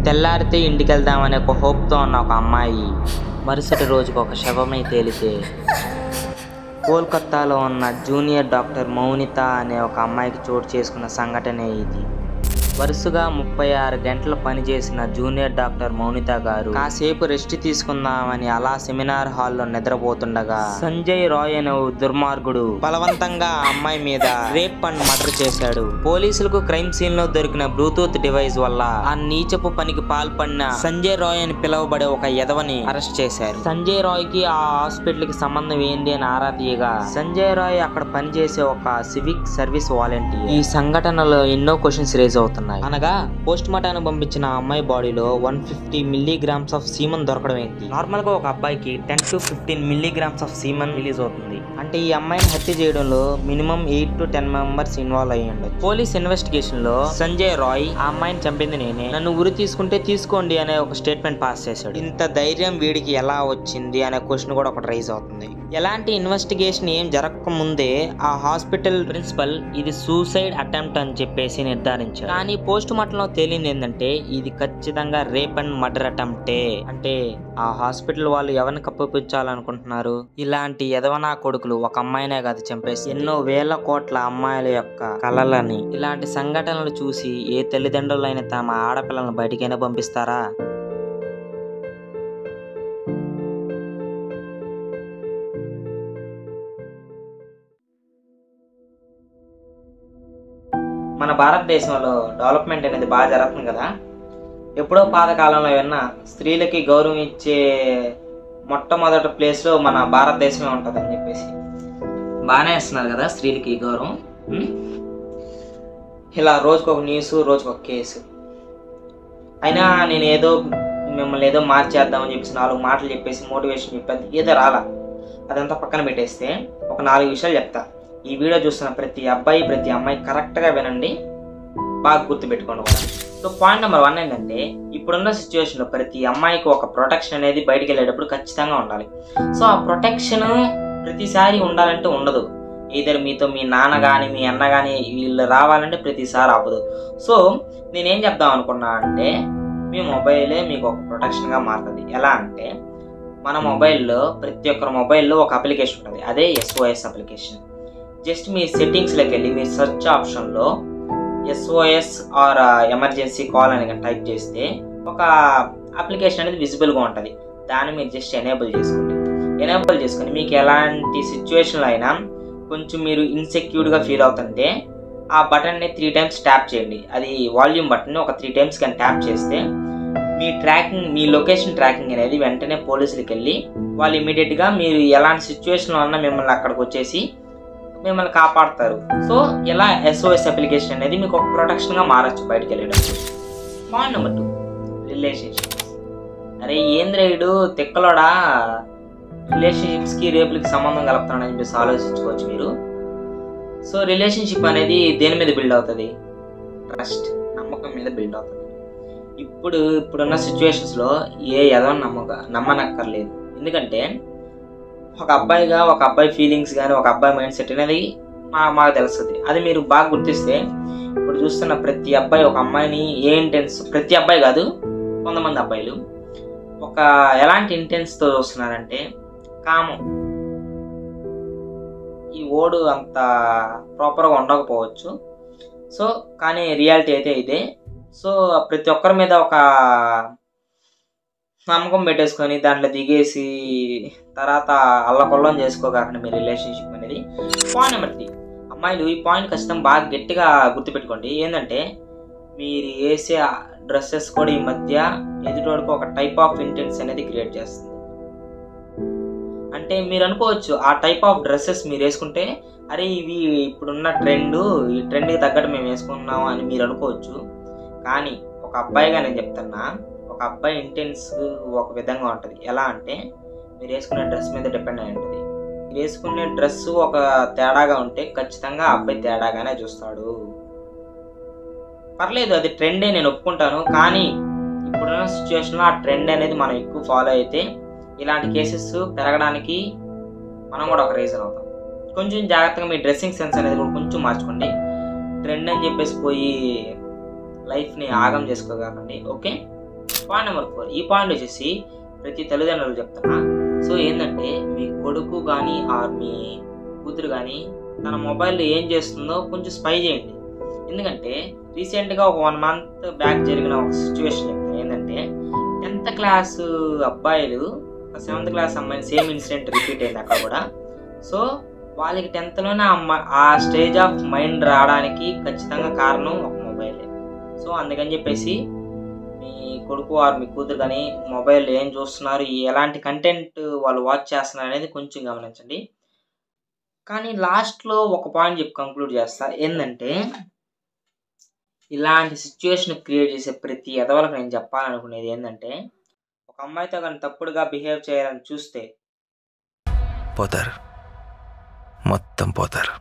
తెల్లారితే ఇంటికి వెళ్దామనే ఒక హోప్తో ఉన్న ఒక అమ్మాయి మరుసటి రోజుకు ఒక శవమై తేలితే కోల్కత్తాలో ఉన్న జూనియర్ డాక్టర్ మౌనిత అనే ఒక అమ్మాయికి చోటు చేసుకున్న సంఘటనే ఇది. వరుసగా 36 గంటలు పనిచేసిన జూనియర్ డాక్టర్ మౌనిత గారు కాసేపు రెస్ట్ తీసుకుందామని అలా సెమినార్ హాల్లో నిద్రపోతుండగా సంజయ్ రాయ్ అనే దుర్మార్గుడు బలవంతంగా ఆ అమ్మాయి మీద రేప్ అండ్ మర్డర్ చేశాడు. పోలీసులకు క్రైమ్ సీన్ లో దొరికిన బ్లూటూత్ డివైస్ వల్ల ఆ నీచపు పనికి పాల్పడిన సంజయ్ రాయ్ అని పిలువబడే ఒక యదవని అరెస్ట్ చేశారు. సంజయ్ రాయ్ కి ఆ హాస్పిటల్ కి సంబంధం ఏంటి అని ఆరా తీయగా సంజయ్ రాయ్ అక్కడ పనిచేసే ఒక సివిక్ సర్వీస్ వాలంటీర్. ఈ సంఘటనలో ఎన్నో క్వశ్చన్స్ రేజ్ అవుతున్నాయి. అనగా పోస్ట్ మార్టానికి పంపించిన ఆ అమ్మాయి బాడీలో 150 మిల్లీగ్రామ్స్ ఆఫ్ సీమన్ దొరకడం ఏంటి? నార్మల్ గా ఒక అబ్బాయికి 10 to 15 milligrams of semen release అవుతుంది. అంటే ఈ అమ్మాయిని హత్య చేయడంలో మినిమం 8 to 10 మెంబర్స్ ఇన్వాల్వ్ అయ్యి ఉండొచ్చు. పోలీస్ ఇన్వెస్టిగేషన్ లో సంజయ్ రాయ్ ఆ అమ్మాయిని చంపింది నేనే, నన్ను ఉరి తీసుకుంటే తీసుకోండి అనే ఒక స్టేట్మెంట్ పాస్ చేశాడు. ఇంత ధైర్యం వీడికి ఎలా వచ్చింది అనే క్వశ్చన్ కూడా ఒకటి రైజ్ అవుతుంది. ఎలాంటి ఇన్వెస్టిగేషన్ ఏం జరగక ముందే ఆ హాస్పిటల్ ప్రిన్సిపల్ ఇది సూసైడ్ అటెంప్ట్ అని చెప్పేసి నిర్ధారించారు. కానీ పోస్ట్ మార్టం లో తేలింది ఏంటంటే ఇది ఖచ్చితంగా రేప్ అండ్ మర్డర్ అటెంప్టే. అంటే ఆ హాస్పిటల్ వాళ్ళు ఎవరిని కప్పిపుచ్చాలనుకుంటున్నారు? ఇలాంటి ఎదవనా కొడుకులు ఒక అమ్మాయినే కాదు చంపేసి ఎన్నో వేల కోట్ల అమ్మాయిల యొక్క కలలని. ఇలాంటి సంఘటనలు చూసి ఏ తల్లిదండ్రులైనా తమ ఆడపిల్లలను బయటికైనా పంపిస్తారా? మన భారతదేశంలో డెవలప్మెంట్ అనేది బాగా జరుగుతుంది కదా. ఎప్పుడో పాతకాలంలో ఏమన్నా స్త్రీలకి గౌరవం ఇచ్చే మొట్టమొదటి ప్లేస్లో మన భారతదేశమే ఉంటుంది అని చెప్పేసి బాగానే ఇస్తున్నారు కదా స్త్రీలకి గౌరవం. ఇలా రోజుకొక న్యూస్, రోజుకొక కేసు. అయినా నేను మిమ్మల్ని ఏదో మార్చేద్దామని చెప్పేసి 4 మాటలు చెప్పేసి మోటివేషన్ చెప్పేది ఏదో రాలా. అదంతా పక్కన పెట్టేస్తే ఒక 4 విషయాలు చెప్తా. ఈ వీడియో చూస్తున్న ప్రతి అబ్బాయి ప్రతి అమ్మాయి కరెక్ట్గా వినండి, బాగా గుర్తుపెట్టుకోండి కూడా. సో పాయింట్ నెంబర్ 1 ఏంటంటే ఇప్పుడున్న సిచ్యువేషన్లో ప్రతి అమ్మాయికి ఒక ప్రొటెక్షన్ అనేది బయటికి వెళ్ళేటప్పుడు ఖచ్చితంగా ఉండాలి. సో ఆ ప్రొటెక్షన్ ప్రతిసారి ఉండాలంటే ఉండదు. ఈధర్ మీతో మీ నాన్న కానీ మీ అన్న కానీ వీళ్ళు రావాలంటే ప్రతిసారి అవ్వదు. సో నేనేం చెప్దాం అనుకున్నా అంటే మీ మొబైలే మీకు ఒక ప్రొటెక్షన్గా మారుతుంది. ఎలా అంటే మన మొబైల్లో ప్రతి ఒక్కరి మొబైల్లో ఒక అప్లికేషన్ ఉంటుంది, అదే SOS అప్లికేషన్. జస్ట్ మీ సెట్టింగ్స్లోకి వెళ్ళి మీ సెర్చ్ ఆప్షన్లో SOS ఆర్ ఎమర్జెన్సీ కాల్ అని టైప్ చేస్తే ఒక అప్లికేషన్ అనేది విజిబుల్గా ఉంటుంది. దాన్ని మీరు జస్ట్ ఎనేబుల్ చేసుకోండి. ఎనేబుల్ చేసుకొని మీకు ఎలాంటి సిచ్యువేషన్లో అయినా కొంచెం మీరు ఇన్సెక్యూర్డ్గా ఫీల్ అవుతుంటే ఆ బటన్ని 3 times ట్యాప్ చేయండి. అది వాల్యూమ్ బటన్ని ఒక 3 times కానీ ట్యాప్ చేస్తే మీ లొకేషన్ ట్రాకింగ్ అనేది వెంటనే పోలీసులకి వెళ్ళి వాళ్ళు ఇమీడియట్గా మీరు ఎలాంటి సిచ్యువేషన్లో ఉన్నా మిమ్మల్ని అక్కడికి వచ్చేసి మిమ్మల్ని కాపాడతారు. సో ఇలా SOS అప్లికేషన్ అనేది మీకు ఒక ప్రొటెక్షన్గా మారచ్చు బయటకు వెళ్ళేటప్పుడు. Point number 2 relationships. అరే ఏంద్రేయుడు తిక్కలోడా రిలేషన్షిప్స్కి రేపులకి సంబంధం కలుపుతాడని చెప్పేసి ఆలోచించుకోవచ్చు మీరు. సో రిలేషన్షిప్ అనేది దేని మీద బిల్డ్ అవుతుంది? ట్రస్ట్, నమ్మకం మీద బిల్డ్ అవుతుంది. ఇప్పుడున్న సిచ్యువేషన్స్లో నమ్మనక్కర్లేదు. ఎందుకంటే ఒక అబ్బాయి ఫీలింగ్స్ కానీ ఒక అబ్బాయి మైండ్ సెట్ అనేది మాకు తెలుస్తుంది. అది మీరు బాగా గుర్తిస్తే ఇప్పుడు చూస్తున్న ప్రతి అబ్బాయి ఒక అమ్మాయిని ప్రతి అబ్బాయి కాదు, కొంతమంది అబ్బాయిలు ఒక ఎలాంటి ఇంటెన్స్తో చూస్తున్నారంటే కామం. ఈ ఓడు అంత ప్రాపర్గా ఉండకపోవచ్చు. సో కానీ రియాలిటీ అయితే ఇదే. సో ప్రతి ఒక్కరి మీద ఒక నమ్మకం పెట్టేసుకొని దాంట్లో దిగేసి తర్వాత అల్లకొల్లం చేసుకోకాకుండా మీ రిలేషన్షిప్ అనేది. పాయింట్ నెంబర్ 3 అమ్మాయిలు ఈ పాయింట్ ఖచ్చితంగా బాగా గట్టిగా గుర్తుపెట్టుకోండి. ఏంటంటే మీరు వేసే డ్రెస్సెస్ కూడా ఈ మధ్య ఎదుటివాడికి ఒక టైప్ ఆఫ్ ఇంటెన్స్ అనేది క్రియేట్ చేస్తుంది. అంటే మీరు అనుకోవచ్చు ఆ టైప్ ఆఫ్ డ్రెస్సెస్ మీరు వేసుకుంటే అరే ఇవి ఇప్పుడున్న ఈ ట్రెండ్కి తగ్గట్టు మేము వేసుకున్నాము అని మీరు అనుకోవచ్చు. కానీ ఒక అబ్బాయిగా నేను చెప్తున్నా, ఒక అబ్బాయి ఇంటెన్స్ ఒక విధంగా ఉంటుంది. ఎలా అంటే మీరు వేసుకునే డ్రెస్ మీద డిపెండ్ అయి ఉంటుంది. మీరు వేసుకునే డ్రెస్ ఒక తేడాగా ఉంటే ఖచ్చితంగా అబ్బాయి తేడాగానే చూస్తాడు. పర్లేదు అది ట్రెండే, నేను ఒప్పుకుంటాను. కానీ ఇప్పుడున్న సిచ్యువేషన్లో ఆ ట్రెండ్ అనేది మనం ఎక్కువ ఫాలో అయితే ఇలాంటి కేసెస్ పెరగడానికి మనం కూడా ఒక రీజన్ అవుతాం. కొంచెం జాగ్రత్తగా మీ డ్రెస్సింగ్ సెన్స్ అనేది కూడా కొంచెం మార్చుకోండి. ట్రెండ్ అని చెప్పేసి పోయి లైఫ్ని ఆగం చేసుకోకండి. Okay, point number 4. ఈ పాయింట్ వచ్చేసి ప్రతి తల్లిదండ్రులు చెప్తున్నా. సో ఏంటంటే మీ కొడుకు కానీ ఆర్ మీ కూతురు కానీ తన మొబైల్లో ఏం చేస్తుందో కొంచెం స్పై చేయండి. ఎందుకంటే రీసెంట్గా ఒక 1 month బ్యాక్ జరిగిన ఒక సిచ్యువేషన్ చెప్తాను. ఏంటంటే 10th క్లాస్ అబ్బాయిలు 7th క్లాస్ అమ్మాయిని సేమ్ ఇన్సిడెంట్ రిపీట్ అయింది అక్కడ కూడా. సో వాళ్ళకి 10thలోనే ఆ స్టేజ్ ఆఫ్ మైండ్ రావడానికి ఖచ్చితంగా కారణం ఒక మొబైలే. సో అందుకని చెప్పేసి మీ కొడుకు ఆర్ మీ కూతురు కానీ మొబైల్ ఏం చూస్తున్నారు, ఎలాంటి కంటెంట్ వాళ్ళు వాచ్ చేస్తున్నారు అనేది కొంచెం గమనించండి. కానీ లాస్ట్లో ఒక పాయింట్ చెప్పి కంక్లూడ్ చేస్తా. ఏంటంటే ఇలాంటి సిచ్యువేషన్ క్రియేట్ చేసే ప్రతి ఎదవలకు నేను చెప్పాలనుకునేది ఏంటంటే, ఒక అమ్మాయితో కానీ తప్పుడుగా బిహేవ్ చేయాలని చూస్తే పోతారు, మొత్తం పోతారు.